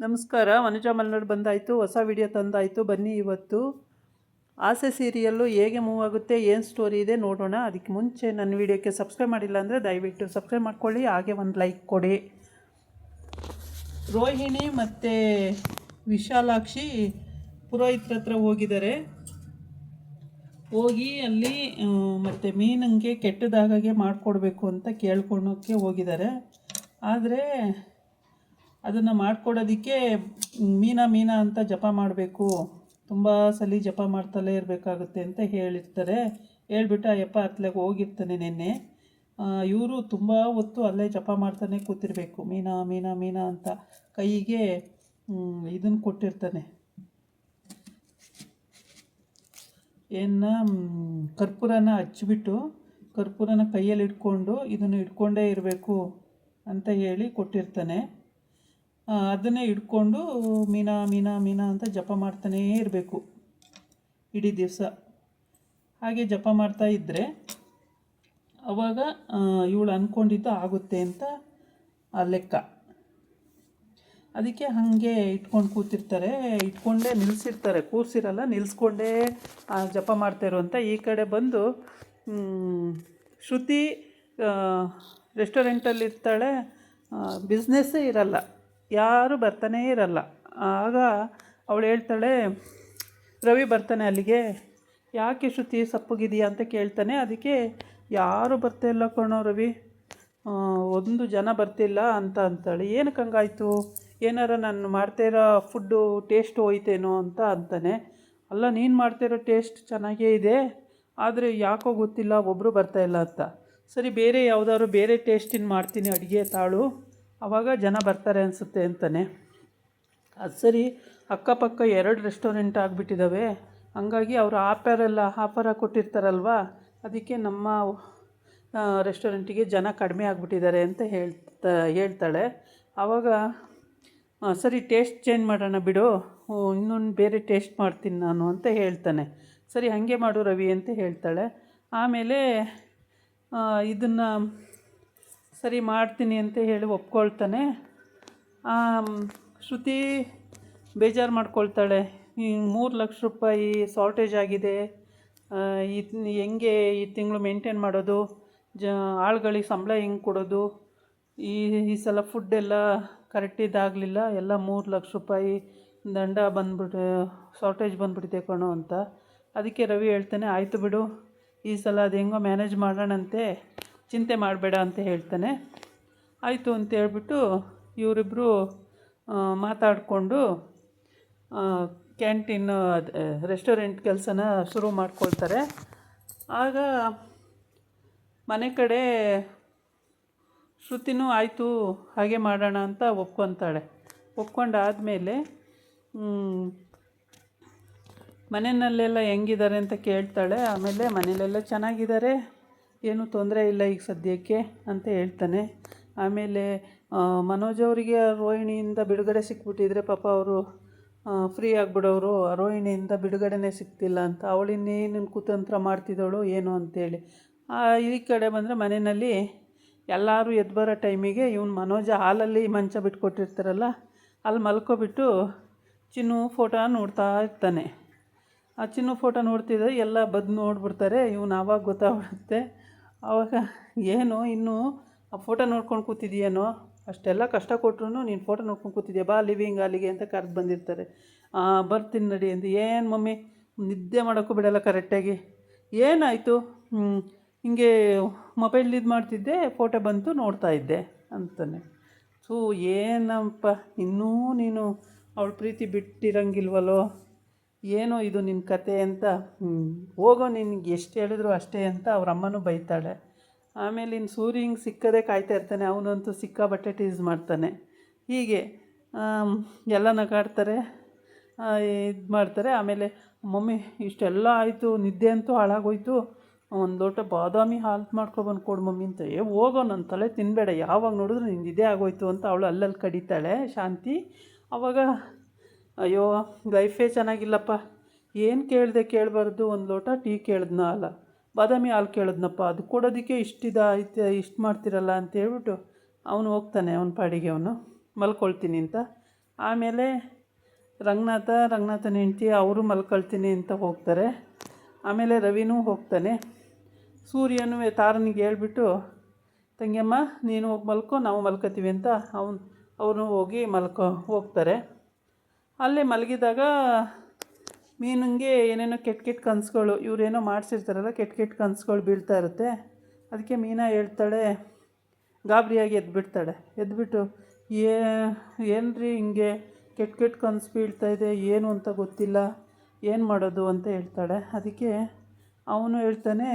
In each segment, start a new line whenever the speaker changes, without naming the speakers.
ನಮಸ್ಕಾರ. ವನಜಾ ಮಲ್ನಾಡ್ ಬಂದಾಯಿತು, ಹೊಸ ವಿಡಿಯೋ ತಂದಾಯಿತು. ಬನ್ನಿ ಇವತ್ತು ಆಸೆ ಸೀರಿಯಲ್ಲು ಹೇಗೆ ಮೂವ್ ಆಗುತ್ತೆ, ಏನು ಸ್ಟೋರಿ ಇದೆ ನೋಡೋಣ. ಅದಕ್ಕೆ ಮುಂಚೆ ನನ್ನ ವಿಡಿಯೋಕ್ಕೆ ಸಬ್ಸ್ಕ್ರೈಬ್ ಮಾಡಿಲ್ಲ ಅಂದರೆ ದಯವಿಟ್ಟು ಸಬ್ಸ್ಕ್ರೈಬ್ ಮಾಡ್ಕೊಳ್ಳಿ, ಹಾಗೆ ಒಂದು ಲೈಕ್ ಕೊಡಿ. ರೋಹಿಣಿ ಮತ್ತು ವಿಶಾಲಾಕ್ಷಿ ಪುರೋಹಿತ್ರ ಹತ್ರ ಹೋಗಿದ್ದಾರೆ. ಹೋಗಿ ಅಲ್ಲಿ ಮತ್ತು ಮೀನಂಗೆ ಕೆಟ್ಟದಾಗೆ ಮಾಡಿಕೊಡ್ಬೇಕು ಅಂತ ಕೇಳ್ಕೊಳೋಕ್ಕೆ ಹೋಗಿದ್ದಾರೆ. ಆದರೆ ಅದನ್ನು ಮಾಡಿಕೊಡೋದಕ್ಕೆ ಮೀನಾ ಅಂತ ಜಪ ಮಾಡಬೇಕು, ತುಂಬ ಸಲ ಜಪ ಮಾಡ್ತಲೇ ಇರಬೇಕಾಗುತ್ತೆ ಅಂತ ಹೇಳಿರ್ತಾರೆ. ಹೇಳ್ಬಿಟ್ಟು ಅಯ್ಯಪ್ಪ ಅತ್ಲಾಗ ಹೋಗಿರ್ತಾನೆ ನಿನ್ನೆ. ಇವರು ತುಂಬ ಹೊತ್ತು ಅಲ್ಲೇ ಜಪ ಮಾಡ್ತಾನೆ ಕೂತಿರ್ಬೇಕು. ಮೀನಾ ಅಂತ ಕೈಗೆ ಇದನ್ನು ಕೊಟ್ಟಿರ್ತಾನೆ, ಕರ್ಪೂರನ ಹಚ್ಚಿಬಿಟ್ಟು ಕರ್ಪೂರನ ಕೈಯಲ್ಲಿ ಇಟ್ಕೊಂಡು ಇದನ್ನು ಇಟ್ಕೊಂಡೇ ಇರಬೇಕು ಅಂತ ಹೇಳಿ ಕೊಟ್ಟಿರ್ತಾನೆ. ಅದನ್ನೇ ಇಟ್ಕೊಂಡು ಮೀನಾ ಅಂತ ಜಪ ಮಾಡ್ತಾನೇ ಇರಬೇಕು ಇಡೀ ದಿವಸ. ಹಾಗೆ ಜಪ ಮಾಡ್ತಾ ಇದ್ದರೆ ಅವಾಗ ಇವಳು ಅಂದ್ಕೊಂಡಿದ್ದು ಆಗುತ್ತೆ ಅಂತ ಲೆಕ್ಕ. ಅದಕ್ಕೆ ಹಾಗೆ ಇಟ್ಕೊಂಡು ಕೂತಿರ್ತಾರೆ. ಇಟ್ಕೊಂಡೇ ನಿಲ್ಲಿಸಿರ್ತಾರೆ, ಕೂರಿಸಿರಲ್ಲ, ನಿಲ್ಲಿಸ್ಕೊಂಡೇ ಜಪ ಮಾಡ್ತಾಯಿರು ಅಂತ. ಈ ಕಡೆ ಬಂದು ಶ್ರುತಿ ರೆಸ್ಟೋರೆಂಟಲ್ಲಿರ್ತಾಳೆ. ಬಿಸ್ನೆಸ್ಸೇ ಇರಲ್ಲ, ಯಾರೂ ಬರ್ತಾನೇ ಇರಲ್ಲ. ಆಗ ಅವಳು ಹೇಳ್ತಾಳೆ, ರವಿ ಬರ್ತಾನೆ ಅಲ್ಲಿಗೆ. ಯಾಕೆ ಶ್ರುತಿ ಸಪ್ಪಗಿದೆಯಾ ಅಂತ ಕೇಳ್ತಾನೆ. ಅದಕ್ಕೆ ಯಾರೂ ಬರ್ತಾಯಿಲ್ಲ ಕಣೋ ರವಿ, ಒಂದು ಜನ ಬರ್ತಿಲ್ಲ ಅಂತ ಅಂತಾಳೆ. ಏನಕ್ಕೆ ಹಂಗಾಯ್ತು, ಏನಾರ ನಾನು ಮಾಡ್ತಾಯಿರೋ ಫುಡ್ಡು ಟೇಸ್ಟ್ ಹೋಯ್ತೇನೋ ಅಂತ ಅಂತಾನೆ. ಅಲ್ಲ, ನೀನು ಮಾಡ್ತಾಯಿರೋ ಟೇಸ್ಟ್ ಚೆನ್ನಾಗೇ ಇದೆ, ಆದರೆ ಯಾಕೋ ಗೊತ್ತಿಲ್ಲ ಒಬ್ಬರು ಬರ್ತಾಯಿಲ್ಲ ಅಂತ. ಸರಿ, ಬೇರೆ ಯಾವುದಾದ್ರು ಬೇರೆ ಟೇಸ್ಟಿನ ಮಾಡ್ತೀನಿ ಅಡುಗೆ ತಾಳು, ಆವಾಗ ಜನ ಬರ್ತಾರೆ ಅನಿಸುತ್ತೆ ಅಂತಾನೆ. ಅದು ಸರಿ, ಅಕ್ಕಪಕ್ಕ 2 ರೆಸ್ಟೋರೆಂಟ್ ಆಗಿಬಿಟ್ಟಿದ್ದಾವೆ. ಹಂಗಾಗಿ ಅವರು ಆಫರ ಕೊಟ್ಟಿರ್ತಾರಲ್ವ, ಅದಕ್ಕೆ ನಮ್ಮ ರೆಸ್ಟೋರೆಂಟಿಗೆ ಜನ ಕಡಿಮೆ ಆಗಿಬಿಟ್ಟಿದ್ದಾರೆ ಅಂತ ಹೇಳ್ತಾಳೆ. ಆವಾಗ ಸರಿ, ಟೇಸ್ಟ್ ಚೇಂಜ್ ಮಾಡೋಣ ಬಿಡು, ಇನ್ನೊಂದು ಬೇರೆ ಟೇಸ್ಟ್ ಮಾಡ್ತೀನಿ ನಾನು ಅಂತ ಹೇಳ್ತಾನೆ. ಸರಿ, ಹಾಗೆ ಮಾಡು ರವಿ ಅಂತ ಹೇಳ್ತಾಳೆ. ಆಮೇಲೆ ಇದನ್ನು ಸರಿ ಮಾಡ್ತೀನಿ ಅಂತ ಹೇಳಿ ಒಪ್ಕೊಳ್ತಾನೆ. ಶ್ರುತಿ ಬೇಜಾರು ಮಾಡ್ಕೊಳ್ತಾಳೆ. ಈ 3 ಲಕ್ಷ ರೂಪಾಯಿ ಶಾರ್ಟೇಜ್ ಆಗಿದೆ, ಹೆಂಗೆ ಈ ತಿಂಗಳು ಮೇಂಟೈನ್ ಮಾಡೋದು, ಆಳುಗಳಿಗೆ ಸಂಬಳ ಹೆಂಗೆ ಕೊಡೋದು, ಈ ಸಲ ಫುಡ್ಡೆಲ್ಲ ಕರೆಕ್ಟಿದ್ದಾಗಲಿಲ್ಲ, ಎಲ್ಲ 3 ಲಕ್ಷ ರೂಪಾಯಿ ದಂಡ ಬಂದ್ಬಿಟ್ಟು ಶಾರ್ಟೇಜ್ ಬಂದುಬಿಟ್ಟಿದೆ ಕಣೋ ಅಂತ. ಅದಕ್ಕೆ ರವಿ ಹೇಳ್ತಾನೆ, ಆಯಿತು ಬಿಡು, ಈ ಸಲ ಅದು ಹೆಂಗೋ ಮ್ಯಾನೇಜ್ ಮಾಡೋಣಂತೆ, ಚಿಂತೆ ಮಾಡಬೇಡ ಅಂತ ಹೇಳ್ತಾನೆ. ಆಯಿತು ಅಂತ ಹೇಳ್ಬಿಟ್ಟು ಇವರಿಬ್ಬರು ಮಾತಾಡಿಕೊಂಡು ಕ್ಯಾಂಟೀನ್ ರೆಸ್ಟೋರೆಂಟ್ ಕೆಲಸನ ಶುರು ಮಾಡ್ಕೊಳ್ತಾರೆ. ಆಗ ಮನೆ ಕಡೆ ಶ್ರುತಿನೂ ಆಯಿತು ಹಾಗೆ ಮಾಡೋಣ ಅಂತ ಒಪ್ಕೊತಾಳೆ. ಒಪ್ಕೊಂಡಾದಮೇಲೆ ಮನೆಯಲ್ಲೆಲ್ಲ ಹೆಂಗಿದ್ದಾರೆ ಅಂತ ಕೇಳ್ತಾಳೆ. ಆಮೇಲೆ ಮನೇಲೆಲ್ಲ ಚೆನ್ನಾಗಿದ್ದಾರೆ, ಏನೂ ತೊಂದರೆ ಇಲ್ಲ ಈಗ ಸದ್ಯಕ್ಕೆ ಅಂತ ಹೇಳ್ತಾನೆ. ಆಮೇಲೆ ಮನೋಜ್ ಅವರಿಗೆ ರೋಹಿಣಿಯಿಂದ ಬಿಡುಗಡೆ ಸಿಕ್ಬಿಟ್ಟಿದ್ರೆ ಪಾಪ ಅವರು ಫ್ರೀ ಆಗಿಬಿಡೋರು. ರೋಹಿಣಿಯಿಂದ ಬಿಡುಗಡೆನೇ ಸಿಗ್ತಿಲ್ಲ ಅಂತ ಅವಳಿನ್ನೇನು ಕುತಂತ್ರ ಮಾಡ್ತಿದ್ದವಳು ಏನು ಅಂತೇಳಿ. ಈ ಕಡೆ ಬಂದರೆ ಮನೆಯಲ್ಲಿ ಎಲ್ಲರೂ ಎದ್ದು ಬರೋ ಟೈಮಿಗೆ ಮನೋಜ ಹಾಲಲ್ಲಿ ಮಂಚ ಬಿಟ್ಕೊಟ್ಟಿರ್ತಾರಲ್ಲ, ಅಲ್ಲಿ ಮಲ್ಕೊಬಿಟ್ಟು ಚಿನ್ನು ಫೋಟೋ ನೋಡ್ತಾ ಇರ್ತಾನೆ. ಆ ಚಿನ್ನು ಫೋಟೋ ನೋಡ್ತಿದ್ರೆ ಎಲ್ಲ ನೋಡ್ಬಿಡ್ತಾರೆ. ಆವಾಗ ಗೊತ್ತಾಗ್ಬಿಡುತ್ತೆ. ಆವಾಗ ಏನು ಇನ್ನೂ ಆ ಫೋಟೋ ನೋಡ್ಕೊಂಡು ಕೂತಿದ್ದೀಯೇನೋ, ಅಷ್ಟೆಲ್ಲ ಕಷ್ಟ ಕೊಟ್ಟರು ನೀನು ಫೋಟೋ ನೋಡ್ಕೊಂಡು ಕೂತಿದ್ಯಾ, ಬಾ ಲಿವಿಂಗ್ ಅಲ್ಲಿಗೆ ಅಂತ ಕರೆದು ಬಂದಿರ್ತಾರೆ. ಬರ್ತೀನಿ ನಡಿ ಅಂತ. ಏನು ಮಮ್ಮಿ ನಿದ್ದೆ ಮಾಡೋಕ್ಕೂ ಬಿಡೋಲ್ಲ ಕರೆಕ್ಟಾಗಿ, ಏನಾಯಿತು, ಹಿಂಗೆ ಮೊಬೈಲ್ ಇದು ಮಾಡ್ತಿದ್ದೆ, ಫೋಟೋ ಬಂತು ನೋಡ್ತಾ ಇದ್ದೆ ಅಂತಾನೆ. ಏನಪ್ಪ ಇನ್ನೂ ನೀನು ಅವಳ ಪ್ರೀತಿ ಬಿಟ್ಟಿರಂಗಿಲ್ವಲ್ಲೋ, ಏನೋ ಇದು ನಿನ್ನ ಕತೆ ಅಂತ. ಹೋಗೋ, ನಿನಗೆ ಎಷ್ಟು ಹೇಳಿದ್ರು ಅಷ್ಟೇ ಅಂತ ಅವ್ರ ಅಮ್ಮನೂ ಬೈತಾಳೆ. ಆಮೇಲೆ ಇನ್ನು ಸೂರ್ಯ ಹಿಂಗೆ ಸಿಕ್ಕದೇ ಕಾಯ್ತಾ ಇರ್ತಾನೆ. ಅವನಂತೂ ಸಿಕ್ಕಾಬಟ್ಟೆ ಟೀಸ್ ಮಾಡ್ತಾನೆ. ಹೀಗೆ ಎಲ್ಲ ನಗಾಡ್ತಾರೆ, ಇದು ಮಾಡ್ತಾರೆ. ಆಮೇಲೆ ಮಮ್ಮಿ ಇಷ್ಟೆಲ್ಲ ಆಯಿತು, ನಿದ್ದೆ ಅಂತೂ ಹಾಳಾಗೋಯ್ತು, ಒಂದು ಲೋಟ ಬಾದಾಮಿ ಹಾಲು ಮಾಡ್ಕೊಬಂದು ಕೊಡು ಮಮ್ಮಿ ಅಂತ. ಹೋಗೋ, ನನ್ನ ತಲೆ ತಿನ್ನಬೇಡ, ಯಾವಾಗ ನೋಡಿದ್ರು ನಿಂದು ಇದೇ ಆಗೋಯ್ತು ಅಂತ ಅವಳು ಅಲ್ಲಲ್ಲಿ ಕಡಿತಾಳೆ ಶಾಂತಿ. ಆವಾಗ ಅಯ್ಯೋ ಲೈಫೇ ಚೆನ್ನಾಗಿಲ್ಲಪ್ಪ, ಏನು ಕೇಳಬಾರ್ದು, ಒಂದು ಲೋಟ ಟೀ ಕೇಳಿದ್ನ, ಅಲ್ಲ ಬಾದಾಮಿ ಹಾಲು ಕೇಳಿದ್ನಪ್ಪ, ಅದು ಕೊಡೋದಕ್ಕೆ ಇಷ್ಟು ಮಾಡ್ತಿರಲ್ಲ ಅಂತ ಹೇಳ್ಬಿಟ್ಟು ಅವನು ಹೋಗ್ತಾನೆ ಅವನ ಪಾಡಿಗೆ. ಅವನು ಮಲ್ಕೊಳ್ತೀನಿ ಅಂತ ಆಮೇಲೆ ರಂಗನಾಥನ ಹೆಂಡ್ತಿ ಅವರು ಮಲ್ಕೊಳ್ತೀನಿ ಅಂತ ಹೋಗ್ತಾರೆ. ಆಮೇಲೆ ರವಿನೂ ಹೋಗ್ತಾನೆ. ಸೂರ್ಯನೂ ತಾರನಿಗೆ ಹೇಳ್ಬಿಟ್ಟು, ತಂಗಿಯಮ್ಮ ನೀನು ಹೋಗಿ ಮಲ್ಕೊ, ನಾವು ಮಲ್ಕೋತೀವಿ ಅಂತ ಅವನು ಹೋಗಿ ಹೋಗ್ತಾರೆ. ಅಲ್ಲೇ ಮಲಗಿದಾಗ ಮೀನಿಗೆ ಏನೇನೋ ಕೆಟ್ಟ ಕನಸುಗಳು, ಇವರೇನೋ ಮಾಡಿಸಿರ್ತಾರಲ್ಲ, ಕೆಟ್ಟ ಕನಸುಗಳು ಬೀಳ್ತಾ ಇರುತ್ತೆ. ಅದಕ್ಕೆ ಮೀನಾ ಹೇಳ್ತಾಳೆ, ಗಾಬರಿಯಾಗಿ ಎದ್ಬಿಟ್ಟು ಏನ್ರಿ ಹಿಂಗೆ ಕೆಟ್ಟ ಕನಸು ಬೀಳ್ತಾಯಿದೆ, ಏನು ಅಂತ ಗೊತ್ತಿಲ್ಲ, ಏನು ಮಾಡೋದು ಅಂತ ಹೇಳ್ತಾಳೆ. ಅದಕ್ಕೆ ಅವನು ಹೇಳ್ತಾನೆ,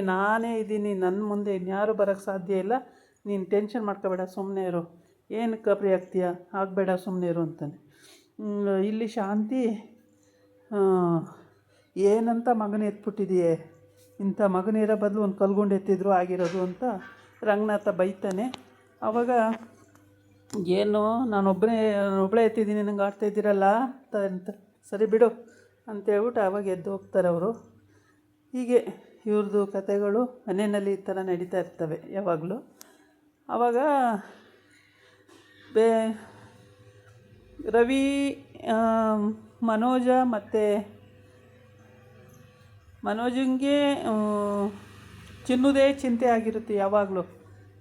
ನಾನೇ ಇದ್ದೀನಿ, ನನ್ನ ಮುಂದೆ ಇನ್ಯಾರೂ ಬರೋಕ್ಕೆ ಸಾಧ್ಯ ಇಲ್ಲ, ನೀನು ಟೆನ್ಷನ್ ಮಾಡ್ಕೋಬೇಡ, ಸುಮ್ಮನೆ ಇರು, ಏನು ಗಾಬರಿ ಆಗ್ತೀಯ, ಆಗಬೇಡ, ಸುಮ್ಮನೆ ಇರು ಅಂತಾನೆ. ಇಲ್ಲಿ ಶಾಂತಿ, ಏನಂತ ಮಗನ ಎತ್ಬಿಟ್ಟಿದೆಯೇ, ಇಂಥ ಮಗನಿರೋ ಬದಲು ಒಂದು ಕಲ್ಗುಂಡು ಎತ್ತಿದ್ರು ಆಗಿರೋದು ಅಂತ ರಂಗನಾಥ ಬೈತಾನೆ. ಆವಾಗ ಏನು ನಾನೊಬ್ಬಳೇ ಎತ್ತಿದ್ದೀನಿ, ನಂಗೆ ಆಡ್ತಾಯಿದ್ದೀರಲ್ಲ ಅಂತ, ಸರಿ ಬಿಡು ಅಂತೇಳ್ಬಿಟ್ಟು ಆವಾಗ ಎದ್ದು ಹೋಗ್ತಾರೆ ಅವರು. ಹೀಗೆ ಇವ್ರದ್ದು ಕಥೆಗಳು ಮನೆಯಲ್ಲಿ ಈ ಥರ ನಡೀತಾ ಇರ್ತವೆ ಯಾವಾಗಲೂ. ಆವಾಗ ರವಿ, ಮನೋಜಂಗೆ ಚಿನ್ನದೇ ಚಿಂತೆ ಆಗಿರುತ್ತೆ ಯಾವಾಗಲೂ.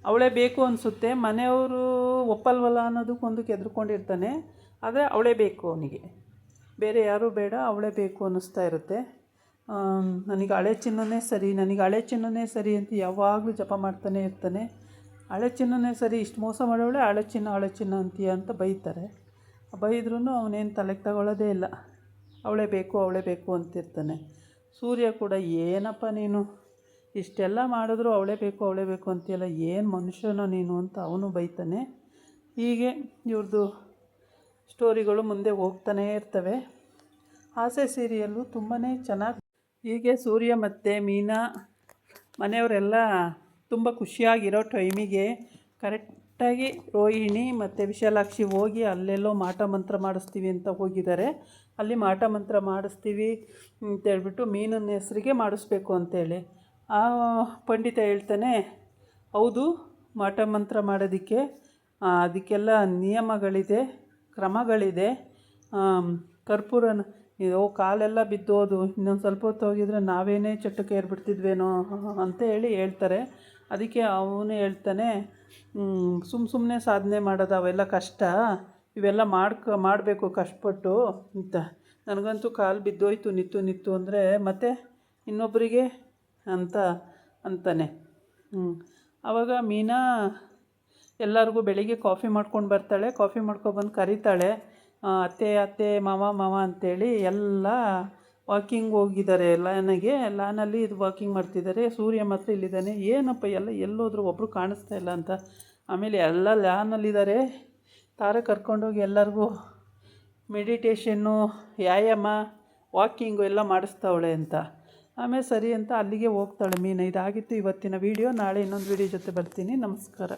ಅವಳೇ ಬೇಕು ಅನಿಸುತ್ತೆ, ಮನೆಯವರು ಒಪ್ಪಲ್ವಲ್ಲ ಅನ್ನೋದಕ್ಕೊಂದಕ್ಕೆ ಎದ್ರುಕೊಂಡಿರ್ತಾನೆ. ಆದರೆ ಅವಳೇ ಬೇಕು ಅವನಿಗೆ, ಬೇರೆ ಯಾರೂ ಬೇಡ, ಅವಳೇ ಬೇಕು ಅನ್ನಿಸ್ತಾ ಇರುತ್ತೆ. ನನಗೆ ಹಳೆ ಚಿನ್ನನೇ ಸರಿ ಅಂತ ಯಾವಾಗಲೂ ಜಪ ಮಾಡ್ತಾನೆ ಇರ್ತಾನೆ. ಹಳೆ ಚಿನ್ನನೇ ಸರಿ, ಇಷ್ಟು ಮೋಸ ಮಾಡೋಳೆ, ಹಳೆ ಚಿನ್ನ ಅಂತೀಯ ಅಂತ ಬೈತಾರೆ. ಬೈದ್ರೂ ಅವನೇನು ತಲೆಗೆ ತಗೊಳ್ಳೋದೇ ಇಲ್ಲ, ಅವಳೇ ಬೇಕು ಅಂತಿರ್ತಾನೆ. ಸೂರ್ಯ ಕೂಡ, ಏನಪ್ಪ ನೀನು ಇಷ್ಟೆಲ್ಲ ಮಾಡಿದ್ರು ಅವಳೇ ಬೇಕು ಅಂತೀಯಲ್ಲ, ಏನು ಮನುಷ್ಯನೋ ನೀನು ಅಂತ ಅವನು ಬೈತಾನೆ. ಹೀಗೆ ಇವ್ರದ್ದು ಸ್ಟೋರಿಗಳು ಮುಂದೆ ಹೋಗ್ತಾನೇ ಇರ್ತವೆ. ಆಸೆ ಸೀರಿಯಲ್ಲು ತುಂಬಾ ಚೆನ್ನಾಗಿ. ಹೀಗೆ ಸೂರ್ಯ ಮತ್ತು ಮೀನಾ ಮನೆಯವರೆಲ್ಲ ತುಂಬ ಖುಷಿಯಾಗಿರೋ ಟೈಮಿಗೆ ಕರೆಕ್ಟಾಗಿ ರೋಹಿಣಿ ಮತ್ತು ವಿಶಾಲಾಕ್ಷಿ ಹೋಗಿ ಅಲ್ಲೆಲ್ಲೋ ಮಾಟ ಮಂತ್ರ ಮಾಡಿಸ್ತೀವಿ ಅಂತ ಹೋಗಿದ್ದಾರೆ. ಅಲ್ಲಿ ಮಾಟ ಮಂತ್ರ ಮಾಡಿಸ್ತೀವಿ ಅಂತೇಳ್ಬಿಟ್ಟು ಮೀನಿನ ಹೆಸರಿಗೆ ಮಾಡಿಸ್ಬೇಕು ಅಂತೇಳಿ ಆ ಪಂಡಿತ ಹೇಳ್ತಾನೆ, ಹೌದು, ಮಾಟ ಮಂತ್ರ ಮಾಡೋದಕ್ಕೆ ಅದಕ್ಕೆಲ್ಲ ನಿಯಮಗಳಿದೆ, ಕ್ರಮಗಳಿದೆ. ಕರ್ಪೂರನ ಕಾಲೆಲ್ಲ ಬಿದ್ದೋದು, ಇನ್ನೊಂದು ಸ್ವಲ್ಪ ಹೊತ್ತು ಹೋಗಿದ್ರೆ ನಾವೇನೇ ಚಟ್ಟಕ್ಕೆ ಏರ್ಬಿಡ್ತಿದ್ವೇನೋ ಅಂತ ಹೇಳ್ತಾರೆ. ಅದಕ್ಕೆ ಅವನು ಹೇಳ್ತಾನೆ, ಸುಮ್ಮನೆ ಸಾಧನೆ ಮಾಡೋದು ಅವೆಲ್ಲ ಕಷ್ಟ, ಇವೆಲ್ಲ ಮಾಡಬೇಕು ಕಷ್ಟಪಟ್ಟು ಅಂತ. ನನಗಂತೂ ಕಾಲು ಬಿದ್ದೋಯ್ತು ನಿತ್ತು ಅಂದರೆ ಮತ್ತೆ ಇನ್ನೊಬ್ಬರಿಗೆ ಅಂತಾನೆ. ಆವಾಗ ಮೀನಾ ಎಲ್ಲರಿಗೂ ಬೆಳಿಗ್ಗೆ ಕಾಫಿ ಮಾಡ್ಕೊಂಡು ಬರ್ತಾಳೆ. ಕಾಫಿ ಮಾಡ್ಕೊಬಂದು ಕರೀತಾಳೆ, ಅತ್ತೆ ಮಾವ ಅಂತೇಳಿ ಎಲ್ಲ ವಾಕಿಂಗ್ ಹೋಗಿದ್ದಾರೆ. ಲಾನಲ್ಲಿ ಇದು ವಾಕಿಂಗ್ ಮಾಡ್ತಿದ್ದಾರೆ. ಸೂರ್ಯ ಮಾತ್ರ ಇಲ್ಲಿದ್ದಾನೆ. ಏನಪ್ಪ ಎಲ್ಲೋದ್ರು, ಒಬ್ಬರು ಕಾಣಿಸ್ತಾ ಇಲ್ಲ ಅಂತ. ಆಮೇಲೆ ಎಲ್ಲ ಲಾನಲ್ಲಿದ್ದಾರೆ. ತಾರೆ ಕರ್ಕೊಂಡೋಗಿ ಎಲ್ಲರಿಗೂ ಮೆಡಿಟೇಷನ್ನು, ವ್ಯಾಯಾಮ, ವಾಕಿಂಗು ಎಲ್ಲ ಮಾಡಿಸ್ತಾವಳೆ ಅಂತ. ಆಮೇಲೆ ಸರಿ ಅಂತ ಅಲ್ಲಿಗೆ ಹೋಗ್ತಾಳೆ ಮೀನು. ಇದಾಗಿತ್ತು ಇವತ್ತಿನ ವೀಡಿಯೋ. ನಾಳೆ ಇನ್ನೊಂದು ವೀಡಿಯೋ ಜೊತೆ ಬರ್ತೀನಿ. ನಮಸ್ಕಾರ.